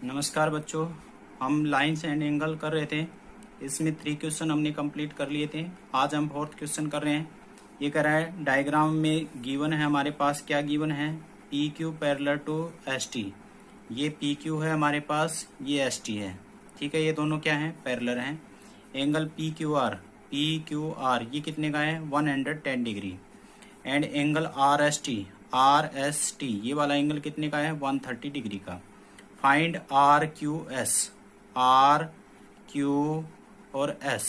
नमस्कार बच्चों। हम लाइन्स एंड एंगल कर रहे थे। इसमें 3 क्वेश्चन हमने कंप्लीट कर लिए थे। आज हम 4th क्वेश्चन कर रहे हैं। ये कह रहा है डायग्राम में गिवन है हमारे पास, क्या गिवन है, P Q parallel to S T. ये पी क्यू है हमारे पास, ये एस टी है। ठीक है, ये दोनों क्या है, पैरेलल हैं। एंगल पी क्यू आर ये कितने का है, 110 degree. And angle R S T ये वाला एंगल कितने का है, 130 डिग्री का। फाइंड आर क्यू और S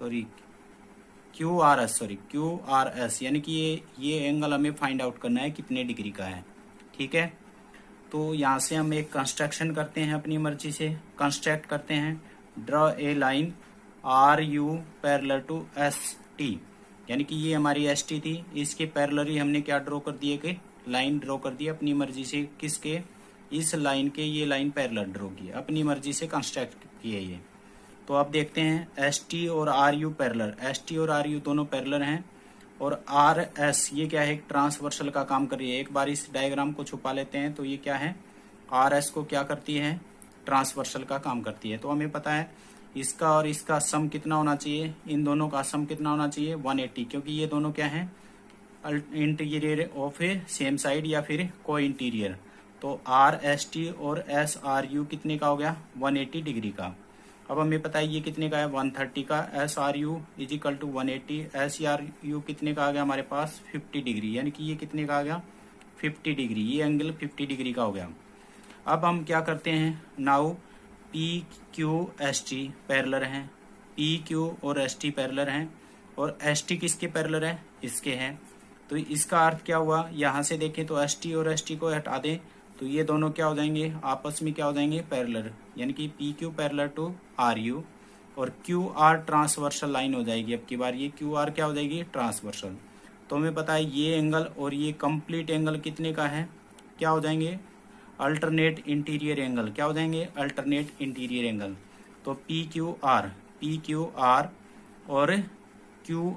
sorry Q R S यानी कि ये एंगल हमें फाइंड आउट करना है कितने डिग्री का है। ठीक है, तो यहाँ से हम एक कंस्ट्रक्शन करते हैं, अपनी मर्जी से कंस्ट्रक्ट करते हैं। Draw a line R U parallel to S T, यानी कि ये हमारी एस टी थी, इसके पैरेलल ही हमने क्या ड्रॉ कर दिए कि लाइन ड्रॉ कर दी अपनी मर्जी से। किसके, इस लाइन के, ये लाइन पैरेलल ड्रॉ की, अपनी मर्जी से कंस्ट्रक्ट किए ये। तो अब देखते हैं एस टी और R U parallel, S T और आर यू दोनों पैरेलल हैं। और आर एस ये क्या है, एक ट्रांसवर्सल का काम कर रही है। एक बार इस डायग्राम को छुपा लेते हैं। तो ये क्या है, आर एस को क्या करती है, ट्रांसवर्सल का काम करती है। तो हमें पता है इसका और इसका सम कितना होना चाहिए, इन दोनों का सम कितना होना चाहिए, 180, क्योंकि ये दोनों क्या है, interior of A same side या फिर को इंटीरियर। तो आर एस टी और एस आर यू कितने का हो गया, 180 डिग्री का। अब हमें पता है ये कितने का है, 130 का। S R U is equal to 180, S R U कितने का आ गया हमारे पास, 50 डिग्री, यानी कि ये कितने का आ गया, 50 डिग्री। ये एंगल 50 डिग्री का हो गया। अब हम क्या करते हैं, now P Q S T parallel हैं, पी क्यू और एस टी पैरेलल हैं। और एस टी किसके पैरेलल है, इसके हैं। तो इसका अर्थ क्या हुआ, यहाँ से देखें तो एस टी और एस टी को हटा दें तो ये दोनों क्या हो जाएंगे, आपस में क्या हो जाएंगे, पैरेलल, यानी कि P Q parallel to R U. और क्यू आर ट्रांसवर्सल लाइन हो जाएगी। अब की बार ये क्यू आर क्या हो जाएगी, ट्रांसवर्सल। तो हमें पता है ये एंगल और ये कंप्लीट एंगल कितने का है, क्या हो जाएंगे, अल्टरनेट इंटीरियर एंगल। क्या हो जाएंगे, अल्टरनेट इंटीरियर एंगल। तो पी क्यू आर और क्यू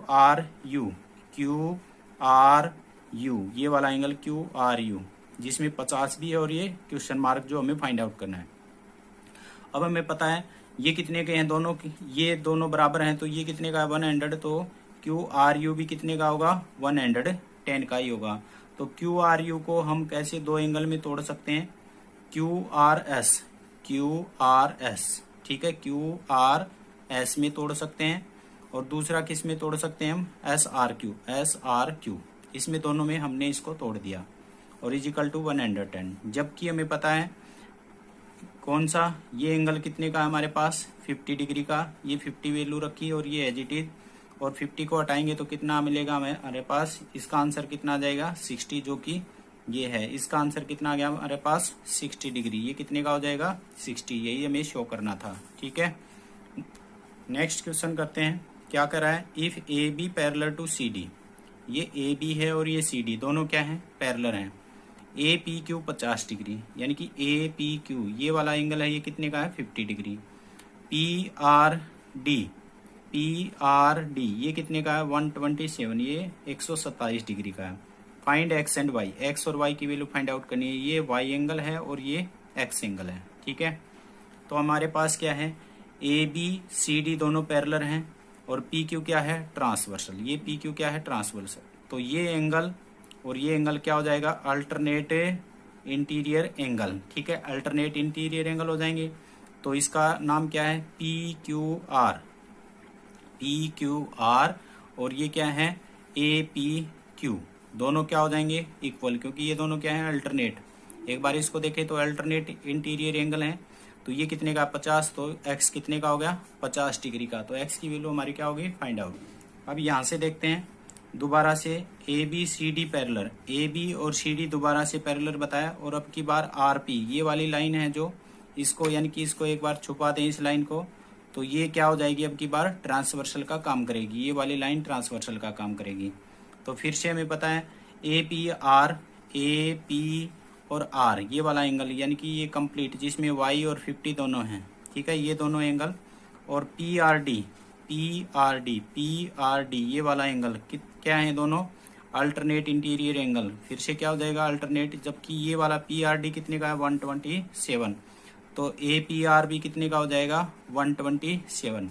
आर यू ये वाला एंगल क्यू आर यू, जिसमें 50 भी है और ये क्वेश्चन मार्क जो हमें फाइंड आउट करना है। अब हमें पता है ये कितने के हैं दोनों, ये दोनों बराबर हैं। तो ये कितने का है, 100। तो क्यू आर यू भी कितने का होगा, 110 का ही होगा। तो क्यू आर यू को हम कैसे दो एंगल में तोड़ सकते हैं, क्यू आर एस, ठीक है, क्यू आर एस में तोड़ सकते हैं। और दूसरा किस में तोड़ सकते हैं हम, एस आर क्यू, इसमें दोनों में हमने इसको तोड़ दिया। और इजिकल टू 110, जबकि हमें पता है कौन सा, ये एंगल कितने का है हमारे पास, 50 डिग्री का। ये 50 वैल्यू रखी और ये एज इट इज। और 50 को हटाएंगे तो कितना मिलेगा हमारे पास, इसका आंसर कितना आ जाएगा, 60, जो कि ये है। इसका आंसर कितना आ गया हमारे पास, 60 डिग्री। ये कितने का हो जाएगा, 60। यही हमें शो करना था। ठीक है, नेक्स्ट क्वेश्चन करते हैं। क्या करा है, if A B parallel to C D, ये ए बी है और ये सी डी, दोनों क्या है, पैरेलल हैं। ए पी क्यू 50 डिग्री, यानी कि ए पी क्यू ये वाला एंगल है, ये कितने का है, 50 डिग्री। पी आर डी ये कितने का है, 127, ये 127 डिग्री का है। Find X and Y, X और वाई की वैल्यू फाइंड आउट करनी है। ये वाई एंगल है और ये एक्स एंगल है। ठीक है, तो हमारे पास क्या है, ए बी सी डी दोनों पैरेलल हैं और पी क्यू क्या है, ट्रांसवर्सल। ये पी क्यू क्या है, ट्रांसवर्सल। तो ये एंगल और ये एंगल क्या हो जाएगा, अल्टरनेट इंटीरियर एंगल। ठीक है, अल्टरनेट इंटीरियर एंगल हो जाएंगे। तो इसका नाम क्या है, पी क्यू आर और ये क्या है, ए पी क्यू, दोनों क्या हो जाएंगे, इक्वल, क्योंकि ये दोनों क्या है, अल्टरनेट। एक बार इसको देखें तो अल्टरनेट इंटीरियर एंगल है। तो ये कितने का, 50। तो एक्स कितने का हो गया, 50 डिग्री का। तो एक्स की वैल्यू हमारी क्या होगी, फाइंड आउट। अब यहाँ से देखते हैं दोबारा से, A B C D parallel, A B और सी डी दोबारा से पैरेलल बताया। और अब की बार आर पी ये वाली लाइन है जो, इसको यानी कि इसको एक बार छुपा दें इस लाइन को, तो ये क्या हो जाएगी, अब की बार ट्रांसवर्सल का काम करेगी। ये वाली लाइन ट्रांसवर्सल का काम करेगी। तो फिर से हमें पता है ए पी और आर ये वाला एंगल, यानी कि ये कंप्लीट, जिसमें वाई और 50 दोनों हैं। ठीक है, ये दोनों एंगल। और पी आर डी ये वाला एंगल क्या है, दोनों अल्टरनेट इंटीरियर एंगल। फिर से क्या हो जाएगा, अल्टरनेट, जबकि ये वाला पी आर डी कितने का है, 127। तो APR भी कितने का हो जाएगा 127।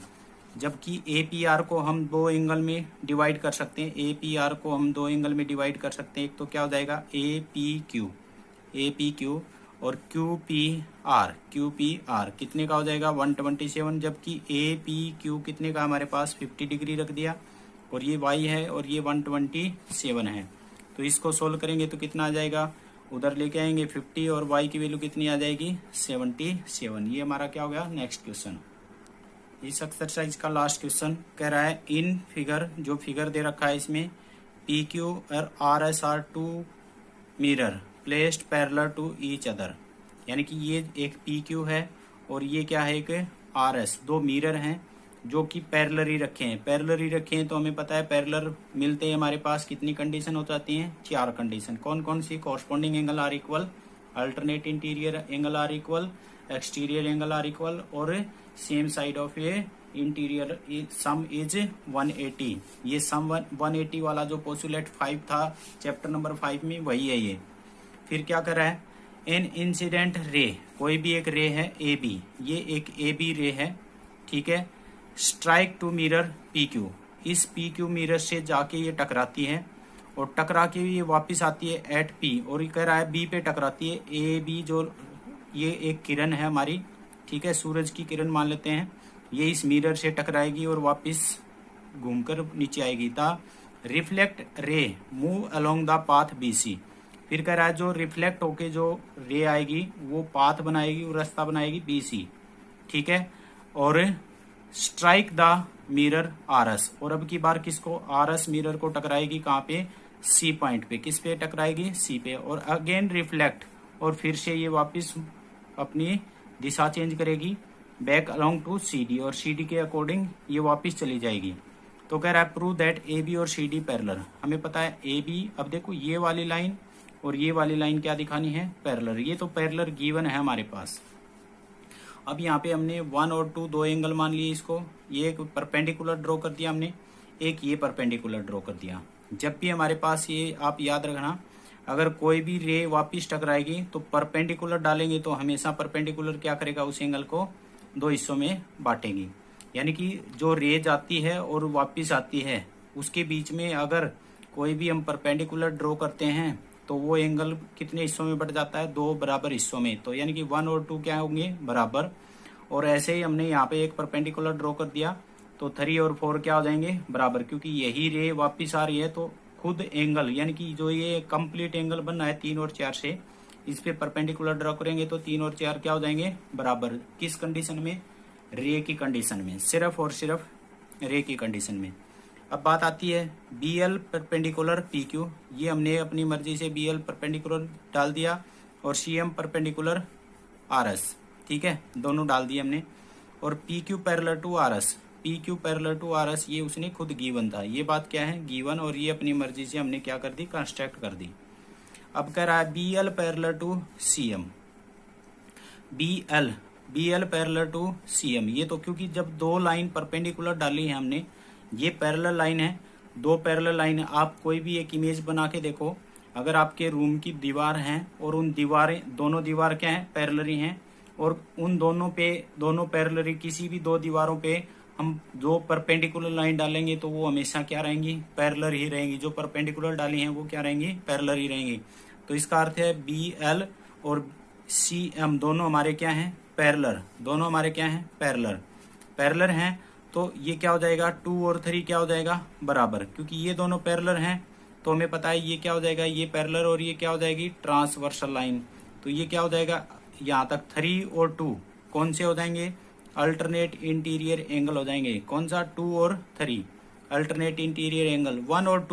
जबकि APR को हम दो एंगल में डिवाइड कर सकते हैं, APR को हम दो एंगल में डिवाइड कर सकते हैं। एक तो क्या हो जाएगा APQ और QPR कितने का हो जाएगा 127। जबकि APQ कितने का हमारे पास 50 डिग्री रख दिया और ये y है और ये 127 है। तो इसको सोल्व करेंगे तो कितना आ जाएगा, उधर लेके आएंगे 50 और y की वैल्यू कितनी आ जाएगी 77। ये हमारा क्या हो गया नेक्स्ट क्वेश्चन। इस एक्सरसाइज का लास्ट क्वेश्चन कह रहा है इन फिगर, जो फिगर दे रखा है इसमें PQ और RS are two mirror placed parallel to each other, यानी कि ये एक PQ है और ये क्या है एक RS, दो मिरर हैं जो कि पैरेलल रखे हैं। पैरेलल रखे हैं तो हमें पता है पैरेलल मिलते हैं हमारे पास कितनी कंडीशन हो जाती हैं, 4 कंडीशन। कौन कौन सी, corresponding angle are equal, alternate interior angle are equal, exterior angle are equal और same side of a interior sum is 180। ये सम 180 वाला जो पोस्टुलेट 5 था चैप्टर नंबर 5 में, वही है ये। फिर क्या कर रहा है, एन इंसिडेंट रे, कोई भी एक रे है AB, ये एक AB रे है, ठीक है, स्ट्राइक टू मिरर PQ, इस PQ मिरर से जाके ये टकराती है और टकरा के ये वापस आती है एट P, और ये कह रहा है B पे टकराती है। AB जो ये एक किरण है हमारी, ठीक है, सूरज की किरण मान लेते हैं, ये इस मिरर से टकराएगी और वापस घूमकर नीचे आएगी। द रिफ्लेक्ट रे move along the path BC, फिर कह रहा है जो रिफ्लेक्ट होके जो रे आएगी वो पाथ बनाएगी, वो रास्ता बनाएगी BC, ठीक है, और स्ट्राइक द मिरर RS, और अब की बार किसको, RS मिरर को टकराएगी कहाँ पे, C पॉइंट पे। किस पे टकराएगी, C पे, और अगेन रिफ्लेक्ट, और फिर से ये वापस अपनी दिशा चेंज करेगी बैक अलोंग टू CD, और CD के अकॉर्डिंग ये वापस चली जाएगी। तो कह रहा है प्रूव दैट AB और CD पैरेलल, हमें पता है AB, अब देखो ये वाली लाइन और ये वाली लाइन क्या दिखानी है, पैरेलल। ये तो पैरेलल गिवन है हमारे पास। अब यहाँ पे हमने 1 और 2 दो एंगल मान लिए इसको, ये एक परपेंडिकुलर ड्रॉ कर दिया हमने, एक ये परपेंडिकुलर ड्रॉ कर दिया। जब भी हमारे पास ये, आप याद रखना, अगर कोई भी रे वापिस टकराएगी तो परपेंडिकुलर डालेंगे तो हमेशा परपेंडिकुलर क्या करेगा, उस एंगल को दो हिस्सों में बांटेगी। यानी कि जो रे जाती है और वापिस आती है उसके बीच में अगर कोई भी हम परपेंडिकुलर ड्रॉ करते हैं तो वो एंगल कितने हिस्सों में बढ़ जाता है, 2 बराबर हिस्सों में। तो यानी कि 1 और 2 क्या होंगे, बराबर। और ऐसे ही हमने यहाँ पे एक परपेंडिकुलर ड्रॉ कर दिया तो 3 और 4 क्या हो जाएंगे, बराबर, क्योंकि यही रे वापिस आ रही है तो खुद एंगल, यानी कि जो ये कंप्लीट एंगल बनना है 3 और 4 से, इस पे परपेंडिकुलर ड्रॉ करेंगे तो 3 और 4 क्या हो जाएंगे, बराबर। किस कंडीशन में, रे की कंडीशन में, सिर्फ और सिर्फ रे की कंडीशन में। अब बात आती है BL परपेंडिकुलर PQ, ये हमने अपनी मर्जी से BL परपेंडिकुलर डाल दिया और CM परपेंडिकुलर RS, ठीक है, दोनों डाल दिए हमने। और PQ parallel to RS, PQ parallel to RS ये उसने खुद गिवन था, ये बात क्या है, गिवन, और ये अपनी मर्जी से हमने क्या कर दी, कंस्ट्रक्ट कर दी। अब कह रहा है BL parallel to CM, BL parallel to CM, ये तो क्योंकि जब दो लाइन परपेंडिकुलर डाली है हमने, ये पैरेलल लाइन है, दो पैरेलल लाइन है। आप कोई भी एक इमेज बना के देखो, अगर आपके रूम की दीवार है और उन दीवारें, दोनों दीवार क्या है, पैरेलल हैं, और उन दोनों पे, दोनों पैरेलल, किसी भी दो दीवारों पे हम जो परपेंडिकुलर लाइन डालेंगे तो वो हमेशा क्या रहेंगी, पैरेलल ही रहेंगी। जो परपेंडिकुलर डाली हैं वो क्या रहेंगी, पैरेलल ही रहेंगी। तो इसका अर्थ है BL और CM दोनों हमारे क्या हैं, पैरेलल, दोनों हमारे क्या हैं, पैरेलल हैं। तो ये क्या हो जाएगा, 2 और 3 क्या हो जाएगा, बराबर, क्योंकि ये दोनों पैरेलल हैं तो हमें पता है ये क्या हो जाएगा, ये पैरेलल, और ये क्या हो जाएगी, ट्रांसवर्सल लाइन। तो ये क्या हो जाएगा, यहाँ तक 3 और 2 कौन से हो जाएंगे, अल्टरनेट इंटीरियर एंगल हो जाएंगे। कौन सा, 2 और 3 अल्टरनेट इंटीरियर एंगल। 1 और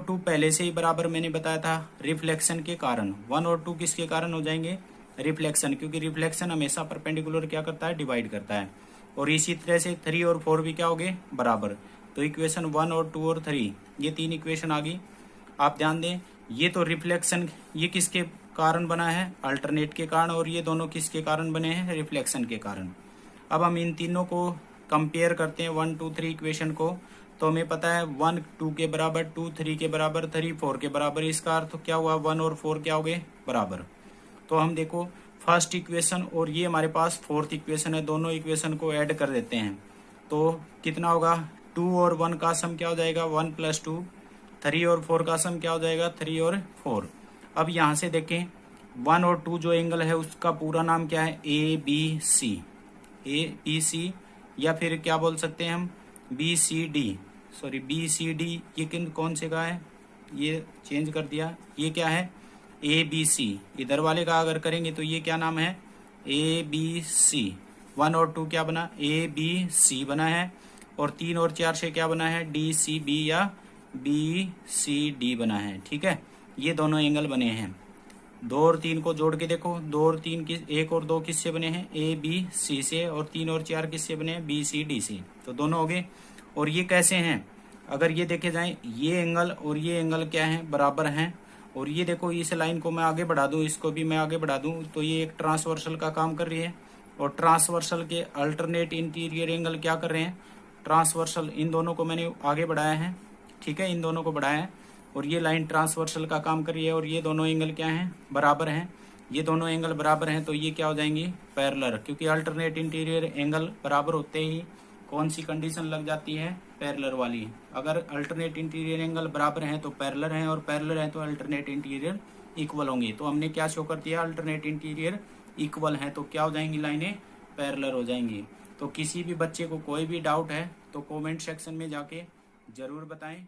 2 पहले से ही बराबर मैंने बताया था, रिफ्लेक्शन के कारण। 1 और 2 किसके कारण हो जाएंगे, रिफ्लेक्शन, क्योंकि रिफ्लेक्शन हमेशा परपेंडिकुलर क्या करता है, डिवाइड करता है। और इसी तरह से 3 और 4 भी क्या हो गए, बराबर। तो इक्वेशन 1 और 2 और 3 ये 3 इक्वेशन आ गई। आप ध्यान दें, ये तो रिफ्लेक्शन, ये किसके कारण बना है, अल्टरनेट के कारण, और ये दोनों किसके कारण बने हैं, रिफ्लेक्शन के कारण। अब हम इन तीनों को कंपेयर करते हैं 1 2 3 इक्वेशन को, तो हमें पता है 1 2 के बराबर, 2 3 के बराबर, 3 4 के बराबर। इसका अर्थ क्या हुआ, 1 और 4 क्या हो गए, बराबर। तो हम देखो फर्स्ट इक्वेशन और ये हमारे पास फोर्थ इक्वेशन है, दोनों इक्वेशन को ऐड कर देते हैं तो कितना होगा, 2 और 1 का सम क्या हो जाएगा, 1 + 2, 3 और 4 का सम क्या हो जाएगा, 3 और 4। अब यहाँ से देखें 1 और 2 जो एंगल है उसका पूरा नाम क्या है, ABC, ABC, या फिर क्या बोल सकते हैं हम, BCD, सॉरी BCD, ये कौन से का है, ये चेंज कर दिया, ये क्या है, ABC। इधर वाले का अगर करेंगे तो ये क्या नाम है, ABC। 1 और 2 क्या बना, ABC बना है, और 3 और 4 से क्या बना है, DCB या BCD बना है। ठीक है, ये दोनों एंगल बने हैं। 2 और 3 को जोड़ के देखो, 2 और 3 किस, 1 और 2 किससे बने हैं, ABC से, और 3 और 4 किससे बने हैं, BCD से। तो दोनों हो गए। और ये कैसे हैं, अगर ये देखे जाए, ये एंगल और ये एंगल क्या है, बराबर हैं। और ये देखो, इस लाइन को मैं आगे बढ़ा दूं, इसको भी मैं आगे बढ़ा दूं, तो ये एक ट्रांसवर्सल का काम कर रही है। और ट्रांसवर्सल के अल्टरनेट इंटीरियर एंगल क्या कर रहे हैं, ट्रांसवर्सल, इन दोनों को मैंने आगे बढ़ाया है। ठीक है, इन दोनों को बढ़ाया है, और ये लाइन ट्रांसवर्सल का काम कर रही है। और ये दोनों एंगल क्या हैं, बराबर हैं। ये दोनों एंगल बराबर हैं तो ये क्या हो जाएंगी, पैरेलल, क्योंकि अल्टरनेट इंटीरियर एंगल बराबर होते ही कौन सी कंडीशन लग जाती है, पैरेलल वाली। अगर अल्टरनेट इंटीरियर एंगल बराबर हैं तो पैरेलल हैं, और पैरेलल हैं तो अल्टरनेट इंटीरियर इक्वल होंगे। तो हमने क्या शो कर दिया, अल्टरनेट इंटीरियर इक्वल है तो क्या हो जाएंगी, लाइनें पैरेलल हो जाएंगी। तो किसी भी बच्चे को कोई भी डाउट है तो कमेंट सेक्शन में जाके जरूर बताएं।